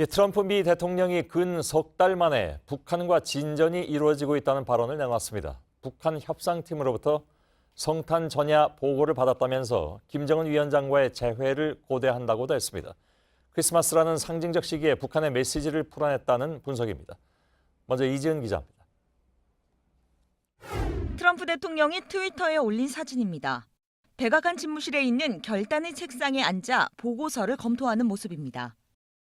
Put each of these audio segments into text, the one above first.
트럼프 미 대통령이 근 석 달 만에 북한과 진전이 이루어지고 있다는 발언을 내놨습니다. 북한 협상팀으로부터 성탄 전야 보고를 받았다면서 김정은 위원장과의 재회를 고대한다고도 했습니다. 크리스마스라는 상징적 시기에 북한의 메시지를 풀어냈다는 분석입니다. 먼저 이지은 기자입니다. 트럼프 대통령이 트위터에 올린 사진입니다. 백악관 집무실에 있는 결단의 책상에 앉아 보고서를 검토하는 모습입니다.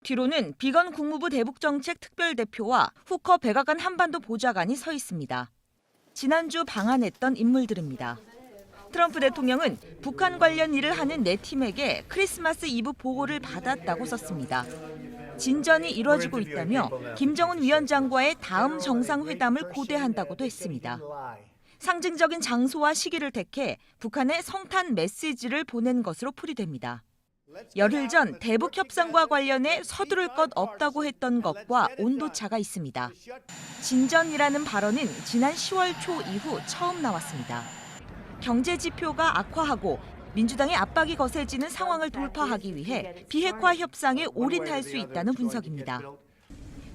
뒤로는 비건 국무부 대북정책 특별대표와 후커 백악관 한반도 보좌관이 서 있습니다. 지난주 방한했던 인물들입니다. 트럼프 대통령은 북한 관련 일을 하는 네 팀에게 크리스마스 이브 보고를 받았다고 썼습니다. 진전이 이루어지고 있다며 김정은 위원장과의 다음 정상회담을 고대한다고도 했습니다. 상징적인 장소와 시기를 택해 북한에 성탄 메시지를 보낸 것으로 풀이됩니다. 열흘 전 대북 협상과 관련해 서두를 것 없다고 했던 것과 온도차가 있습니다. 진전이라는 발언은 지난 10월 초 이후 처음 나왔습니다. 경제 지표가 악화하고 민주당의 압박이 거세지는 상황을 돌파하기 위해 비핵화 협상에 올인할 수 있다는 분석입니다.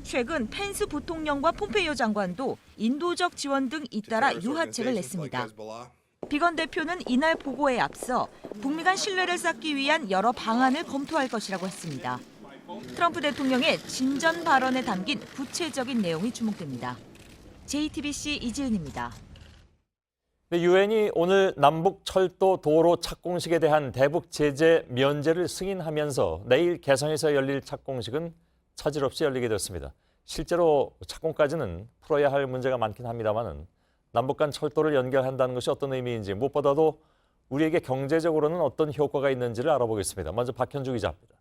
최근 펜스 부통령과 폼페이오 장관도 인도적 지원 등 잇따라 유화책을 냈습니다. 비건 대표는 이날 보고에 앞서 북미 간 신뢰를 쌓기 위한 여러 방안을 검토할 것이라고 했습니다. 트럼프 대통령의 진전 발언에 담긴 구체적인 내용이 주목됩니다. JTBC 이지은입니다. 유엔이 오늘 남북 철도 도로 착공식에 대한 대북 제재 면제를 승인하면서 내일 개성에서 열릴 착공식은 차질 없이 열리게 됐습니다. 실제로 착공까지는 풀어야 할 문제가 많긴 합니다만은 남북 간 철도를 연결한다는 것이 어떤 의미인지 무엇보다도 우리에게 경제적으로는 어떤 효과가 있는지를 알아보겠습니다. 먼저 박현주 기자입니다.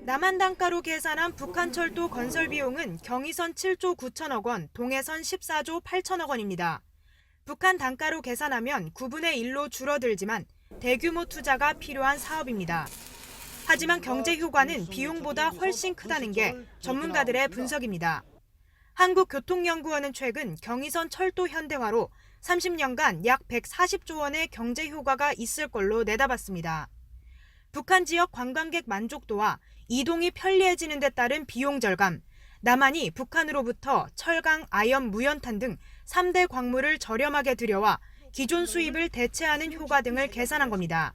남한 단가로 계산한 북한 철도 건설 비용은 경의선 7조 9천억 원, 동해선 14조 8천억 원입니다. 북한 단가로 계산하면 9분의 1로 줄어들지만 대규모 투자가 필요한 사업입니다. 하지만 경제 효과는 비용보다 훨씬 크다는 게 전문가들의 분석입니다. 한국교통연구원은 최근 경의선 철도 현대화로 30년간 약 140조 원의 경제 효과가 있을 걸로 내다봤습니다. 북한 지역 관광객 만족도와 이동이 편리해지는 데 따른 비용 절감, 남한이 북한으로부터 철강, 아연, 무연탄 등 3대 광물을 저렴하게 들여와 기존 수입을 대체하는 효과 등을 계산한 겁니다.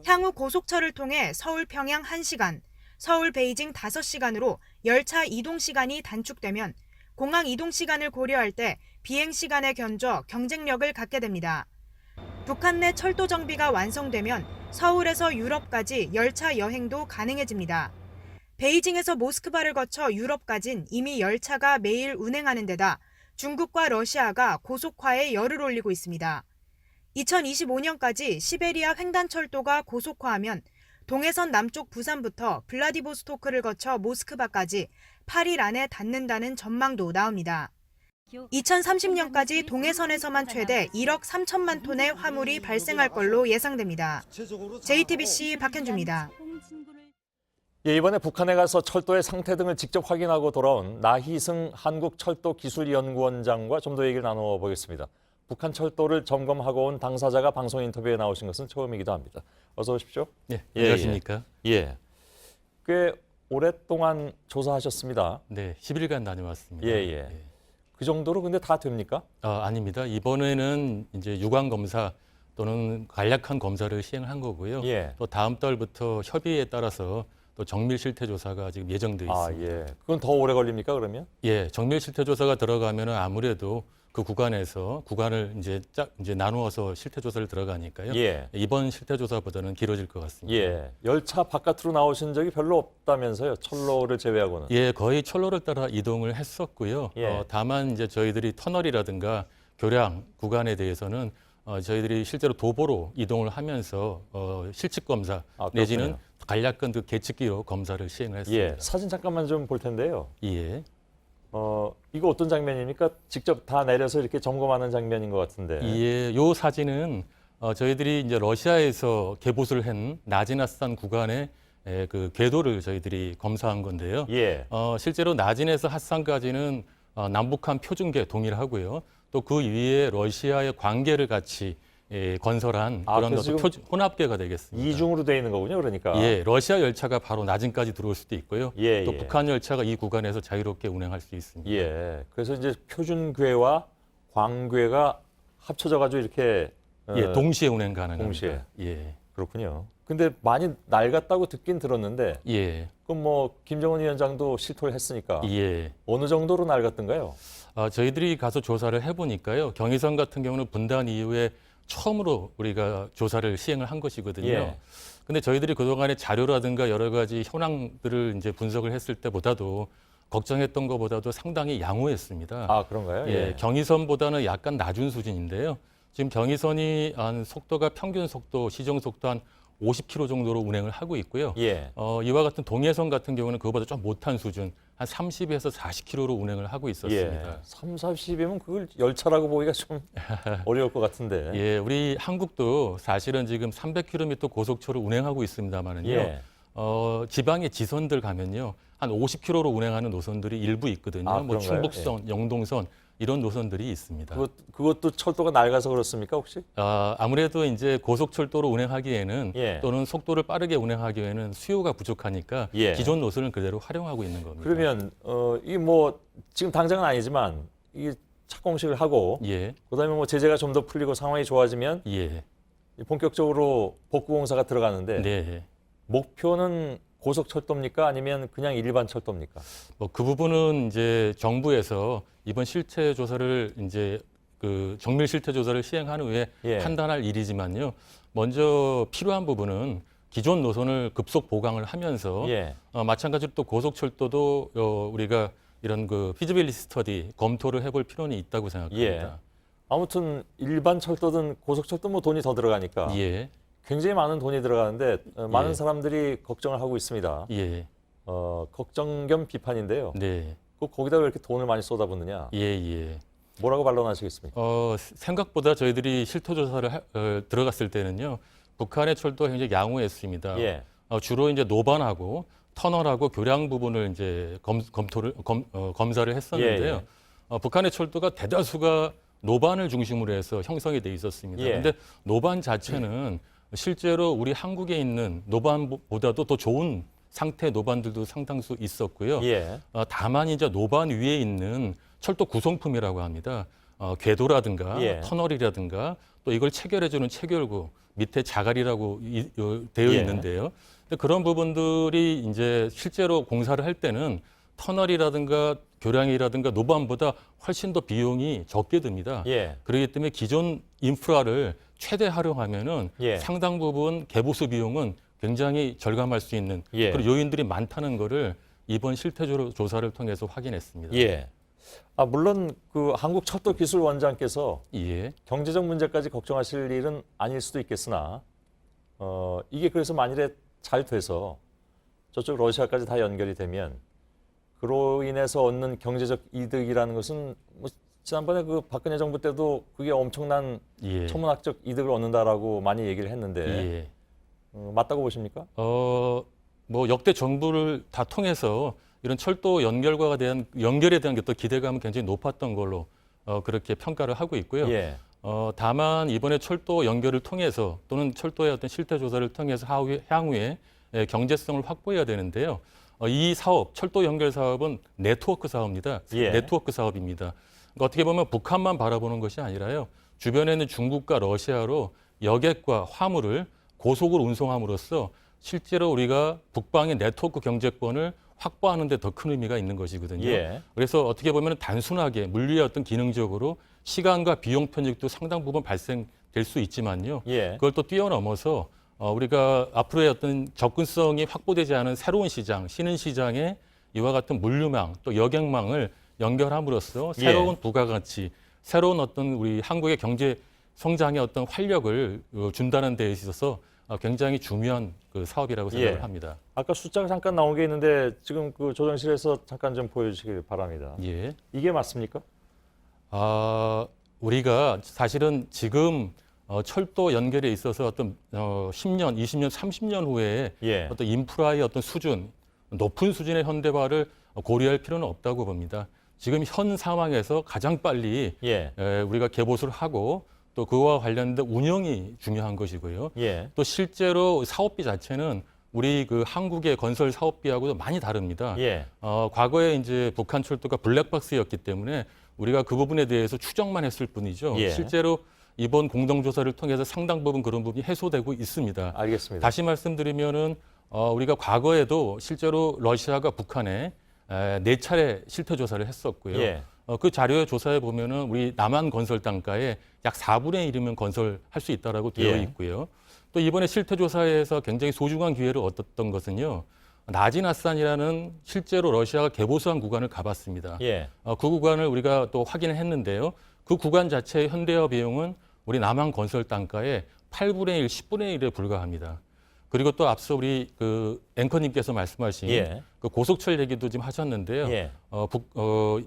향후 고속철을 통해 서울 평양 1시간, 서울 베이징 5시간으로 열차 이동 시간이 단축되면 공항 이동 시간을 고려할 때 비행 시간에 견져 경쟁력을 갖게 됩니다. 북한 내 철도 정비가 완성되면 서울에서 유럽까지 열차 여행도 가능해집니다. 베이징에서 모스크바를 거쳐 유럽까진 이미 열차가 매일 운행하는 데다 중국과 러시아가 고속화에 열을 올리고 있습니다. 2025년까지 시베리아 횡단철도가 고속화하면 동해선 남쪽 부산부터 블라디보스토크를 거쳐 모스크바까지 8일 안에 닿는다는 전망도 나옵니다. 2030년까지 동해선에서만 최대 1억 3천만 톤의 화물이 발생할 걸로 예상됩니다. JTBC 박현주입니다. 이번에 북한에 가서 철도의 상태 등을 직접 확인하고 돌아온 나희승 한국철도기술연구원장과 좀 더 얘기를 나눠보겠습니다. 북한 철도를 점검하고 온 당사자가 방송 인터뷰에 나오신 것은 처음이기도 합니다. 어서 오십시오. 네, 안녕하십니까? 꽤 오랫동안 조사하셨습니다. 네, 10일간 다녀왔습니다. 그 정도로 근데 다 됩니까? 아닙니다. 이번에는 이제 유관 검사 또는 간략한 검사를 시행한 거고요. 또 다음 달부터 협의에 따라서 또 정밀 실태 조사가 지금 예정돼 있습니다. 그건 더 오래 걸립니까 그러면? 정밀 실태 조사가 들어가면은 아무래도 그 구간에서 구간을 이제 나누어서 실태 조사를 들어가니까요. 이번 실태 조사보다는 길어질 것 같습니다. 열차 바깥으로 나오신 적이 별로 없다면서요? 철로를 제외하고는? 거의 철로를 따라 이동을 했었고요. 다만 이제 저희들이 터널이라든가 교량 구간에 대해서는 저희들이 실제로 도보로 이동을 하면서 실측 검사 내지는 간략한 그 계측기로 검사를 시행을 했습니다. 사진 잠깐만 좀 볼 텐데요. 이거 어떤 장면입니까? 직접 다 내려서 이렇게 점검하는 장면인 것 같은데. 이 사진은 저희들이 이제 러시아에서 개보수를 한 나지나스탄 구간의 그 궤도를 저희들이 검사한 건데요. 실제로 나진에서 핫산까지는 남북한 표준궤 동일하고요. 또 그 위에 러시아의 관계를 같이 건설한 아, 그런 그래서 어떤 지금 혼합계가 되겠습니다. 이중으로 돼 있는 거군요, 그러니까. 예, 러시아 열차가 바로 나진까지 들어올 수도 있고요. 예, 또 예. 북한 열차가 이 구간에서 자유롭게 운행할 수 있습니다. 예. 그래서 이제 표준궤와 광궤가 합쳐져 가지고 이렇게 예, 동시에 운행 가능합니다. 동시에. 예. 그렇군요. 근데 많이 낡았다고 듣긴 들었는데 예. 그럼 뭐 김정은 위원장도 실토를 했으니까 예. 어느 정도로 낡았던가요? 저희들이 가서 조사를 해보니까요. 경의선 같은 경우는 분단 이후에 처음으로 우리가 조사를 시행을 한 것이거든요. 예. 근데 저희들이 그동안의 자료라든가 여러 가지 현황들을 이제 분석을 했을 때보다도 걱정했던 것보다도 상당히 양호했습니다. 아, 그런가요? 예, 경의선보다는 약간 낮은 수준인데요. 지금 경의선이 한 속도가 평균 속도, 시정 속도 한 50km 정도로 운행을 하고 있고요. 예. 이와 같은 동해선 같은 경우는 그거보다 좀 못한 수준, 한 30에서 40km로 운행을 하고 있었습니다. 예. 3, 40이면 그걸 열차라고 보기가 좀 어려울 것 같은데. 예, 우리 한국도 사실은 지금 300km 고속철을 운행하고 있습니다만은요. 예. 지방의 지선들 가면요. 한 50km로 운행하는 노선들이 일부 있거든요. 아, 뭐 그런가요? 충북선, 영동선 이런 노선들이 있습니다. 그것도 철도가 낡아서 그렇습니까, 혹시? 아무래도 이제 고속철도로 운행하기에는 예. 또는 속도를 빠르게 운행하기에는 수요가 부족하니까 예. 기존 노선을 그대로 활용하고 있는 겁니다. 그러면 이 뭐 지금 당장은 아니지만 이 착공식을 하고 예, 그다음에 뭐 제재가 좀 더 풀리고 상황이 좋아지면 예, 본격적으로 복구 공사가 들어가는데 네. 목표는 고속철도입니까? 아니면 그냥 일반 철도입니까? 뭐 그 부분은 이제 정부에서 이번 실태 조사를 이제 그 정밀 실태 조사를 시행한 후에 예. 판단할 일이지만요. 먼저 필요한 부분은 기존 노선을 급속 보강을 하면서 예. 마찬가지로 또 고속철도도 우리가 이런 그 피지빌리티 스터디 검토를 해볼 필요는 있다고 생각합니다. 아무튼 일반 철도든 고속철도 뭐 돈이 더 들어가니까 예, 굉장히 많은 돈이 들어가는데 많은 예. 사람들이 걱정을 하고 있습니다. 예, 걱정 겸 비판인데요. 네, 거기다 왜 이렇게 돈을 많이 쏟아붓느냐? 예, 예. 뭐라고 반론하시겠습니까? 생각보다 저희들이 실토 조사를 들어갔을 때는요, 북한의 철도가 굉장히 양호했습니다. 예. 주로 이제 노반하고 터널하고 교량 부분을 이제 검사를 했었는데요. 예, 북한의 철도가 대다수가 노반을 중심으로 해서 형성이 돼 있었습니다. 예. 그런데 노반 자체는 실제로 우리 한국에 있는 노반보다도 더 좋은 상태의 노반들도 상당수 있었고요. 예. 다만 이제 노반 위에 있는 철도 구성품이라고 합니다. 궤도라든가 예. 터널이라든가 또 이걸 체결해주는 체결구 밑에 자갈이라고 되어 예. 있는데요. 근데 그런 부분들이 이제 실제로 공사를 할 때는 터널이라든가 교량이라든가 노반보다 훨씬 더 비용이 적게 듭니다. 예. 그렇기 때문에 기존 인프라를 최대 활용하면은 예. 상당 부분 개보수 비용은 굉장히 절감할 수 있는 예. 그런 요인들이 많다는 거를 이번 실태 조사를 통해서 확인했습니다. 예. 물론 그 한국철도기술원장께서 예. 경제적 문제까지 걱정하실 일은 아닐 수도 있겠으나 이게 그래서 만일에 잘 돼서 저쪽 러시아까지 다 연결이 되면 그로 인해서 얻는 경제적 이득이라는 것은 뭐 지난번에 그 박근혜 정부 때도 그게 엄청난 예. 천문학적 이득을 얻는다라고 많이 얘기를 했는데 예. 맞다고 보십니까? 뭐 역대 정부를 다 통해서 이런 철도 연결에 대한 어떤 기대감은 굉장히 높았던 걸로 그렇게 평가를 하고 있고요. 예. 다만 이번에 철도 연결을 통해서 또는 철도의 어떤 실태 조사를 통해서 향후에 경제성을 확보해야 되는데요. 이 사업, 철도 연결 사업은 네트워크 사업입니다. 예. 네트워크 사업입니다. 그러니까 어떻게 보면 북한만 바라보는 것이 아니라요. 주변에 있는 중국과 러시아로 여객과 화물을 고속으로 운송함으로써 실제로 우리가 북방의 네트워크 경제권을 확보하는 데 더 큰 의미가 있는 것이거든요. 예. 그래서 어떻게 보면 단순하게 물리의 어떤 기능적으로 시간과 비용 편익도 상당 부분 발생될 수 있지만요. 예. 그걸 또 뛰어넘어서 우리가 앞으로의 어떤 접근성이 확보되지 않은 새로운 시장, 신흥 시장에 이와 같은 물류망 또 여객망을 연결함으로써 새로운 부가가치, 새로운 어떤 우리 한국의 경제 성장의 어떤 활력을 준다는 데 있어서 굉장히 중요한 그 사업이라고 생각을 합니다. 아까 숫자가 잠깐 나온 게 있는데 지금 그 조정실에서 잠깐 좀 보여주시기 바랍니다. 예. 이게 맞습니까? 우리가 사실은 지금 철도 연결에 있어서 어떤 10년, 20년, 30년 후에 예. 어떤 인프라의 어떤 수준, 높은 수준의 현대화를 고려할 필요는 없다고 봅니다. 지금 현 상황에서 가장 빨리 예. 우리가 개보수를 하고 또 그와 관련된 운영이 중요한 것이고요. 예. 또 실제로 사업비 자체는 우리 그 한국의 건설 사업비하고도 많이 다릅니다. 예. 과거에 이제 북한 철도가 블랙박스였기 때문에 우리가 그 부분에 대해서 추정만 했을 뿐이죠. 예. 실제로 이번 공동조사를 통해서 상당 부분 그런 부분이 해소되고 있습니다. 알겠습니다. 다시 말씀드리면은 우리가 과거에도 실제로 러시아가 북한에 4차례 실태 조사를 했었고요. 예. 그 자료의 조사에 보면은 우리 남한 건설 단가의 약 4분의 1이면 건설할 수 있다라고 되어 예. 있고요. 또 이번에 실태 조사에서 굉장히 소중한 기회를 얻었던 것은요. 나지나산이라는 실제로 러시아가 개보수한 구간을 가봤습니다. 예. 그 구간을 우리가 또 확인을 했는데요. 그 구간 자체의 현대화 비용은 우리 남한 건설 단가의 8분의 1, 10분의 1에 불과합니다. 그리고 또 앞서 우리 그 앵커님께서 말씀하신 예. 그 고속철 얘기도 좀 하셨는데요. 예.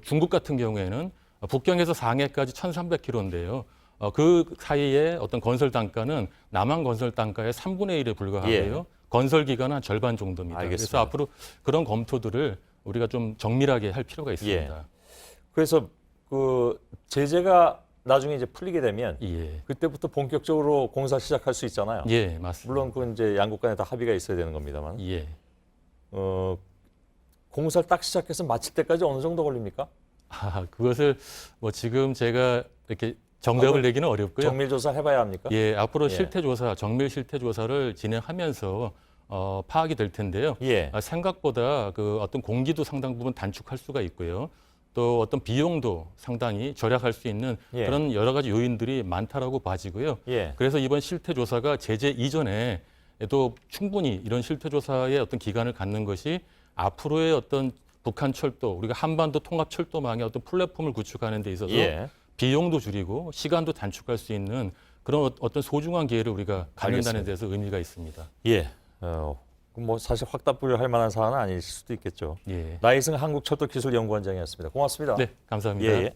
중국 같은 경우에는 북경에서 상해까지 1,300km인데요. 그 사이에 어떤 건설 단가는 남한 건설 단가의 3분의 1에 불과하고요. 예. 건설 기간은 한 절반 정도입니다. 알겠습니다. 그래서 앞으로 그런 검토들을 우리가 좀 정밀하게 할 필요가 있습니다. 그래서 그 제재가 나중에 이제 풀리게 되면 예, 그때부터 본격적으로 공사 시작할 수 있잖아요. 예, 맞습니다. 물론 그 이제 양국 간에 다 합의가 있어야 되는 겁니다만. 예. 공사를 딱 시작해서 마칠 때까지 어느 정도 걸립니까? 그것을 뭐 지금 제가 이렇게 정답을 내기는 어렵고요. 정밀 조사 해봐야 합니까? 예, 앞으로 예. 실태 조사, 정밀 실태 조사를 진행하면서 파악이 될 텐데요. 예. 생각보다 그 어떤 공기도 상당 부분 단축할 수가 있고요. 또 어떤 비용도 상당히 절약할 수 있는 예. 그런 여러 가지 요인들이 많다라고 봐지고요. 예. 그래서 이번 실태 조사가 제재 이전에 또 충분히 이런 실태 조사의 어떤 기간을 갖는 것이 앞으로의 어떤 북한 철도, 우리가 한반도 통합 철도망의 어떤 플랫폼을 구축하는 데 있어서 예. 비용도 줄이고 시간도 단축할 수 있는 그런 어떤 소중한 기회를 우리가 갖는다는 알겠습니다. 데서 의미가 있습니다. 예. 뭐 사실 확답부할 만한 사안은 아닐 수도 있겠죠. 예. 나이승 한국철도기술연구원장이었습니다. 고맙습니다. 네, 감사합니다. 예. 예.